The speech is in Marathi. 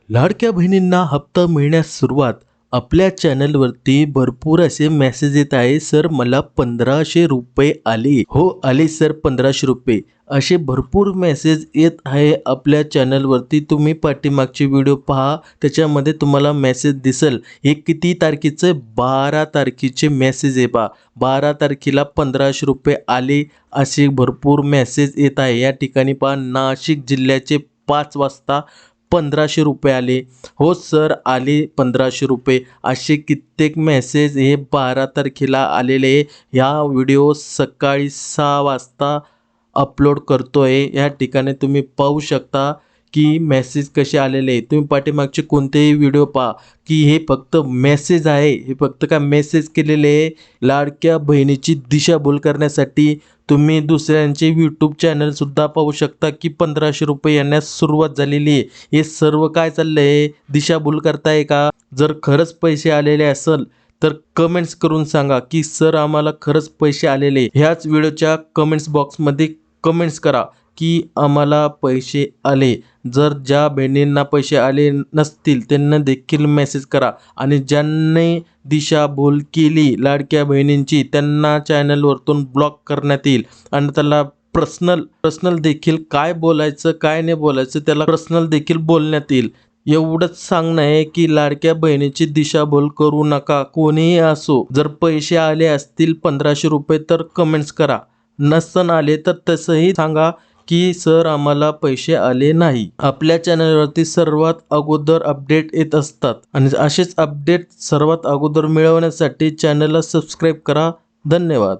लाडक्या बहिणींना हप्ता मिळण्यास सुरुवात. आपल्या चॅनलवरती भरपूर असे मेसेज येत आहे, सर मला 1500 रुपये आले. हो आले सर 1500 रुपये. असे भरपूर मेसेज येत आहे आपल्या चॅनलवरती. तुम्ही पाठीमागचे व्हिडिओ पहा, त्याच्यामध्ये तुम्हाला मेसेज दिसेल. हे किती तारखेचं? 12 तारखेचे मेसेज आहे पहा. 12 तारखेला 1500 रुपये आले असे भरपूर मेसेज येत आहे. या ठिकाणी पहा, नाशिक जिल्ह्याचे 5 वाजता 1500 रुपये आले. हो सर आले 1500 रुपये. असे कित्येक मेसेज हे 12 तारखेला आलेले. ह्या व्हिडिओ सकाळी 6 वाजता अपलोड करतोय. या ठिकाणी तुम्ही पाहू शकता की मेसेज कसे आलेले. तुम्ही पाठीमागचे कोणतेही व्हिडिओ पहा की हे फक्त मेसेज आहे. हे फक्त काय मेसेज केलेले आहे लाडक्या बहिणीची दिशाभूल करण्यासाठी. तुम्ही दुसऱ्यांचे यूट्यूब चॅनलसुद्धा पाहू शकता की 1500 रुपये येण्यास सुरुवात झालेली आहे. हे सर्व काय चाललं आहे? दिशाभूल करताय का? जर खरंच पैसे आलेले असेल तर कमेंट्स करून सांगा की सर आम्हाला खरंच पैसे आलेले. ह्याच व्हिडिओच्या कमेंट्स बॉक्समध्ये कमेंट्स करा की आम्हाला पैसे आले. जर ज्या बहिणींना पैसे आले नसतील त्यांना देखील मेसेज करा. आणि ज्यांनी दिशाभूल केली लाडक्या बहिणींची त्यांना चॅनलवरतून ब्लॉक करण्यात येईल. आणि त्याला पर्सनल देखील काय बोलायचं काय नाही बोलायचं त्याला पर्सनल देखील बोलण्यात येईल. एवढंच सांगणं आहे की लाडक्या बहिणीची दिशाभूल करू नका, कोणीही असो. जर पैसे आले असतील 1500 रुपये तर कमेंट्स करा. नसन आले तर तसंही सांगा की सर आम्हाला पैसे आले नाही. आपल्या चॅनलवरती सर्वात अगोदर अपडेट येत असतात आणि असेच अपडेट सर्वात अगोदर मिळवण्यासाठी चॅनलला सबस्क्राईब करा. धन्यवाद.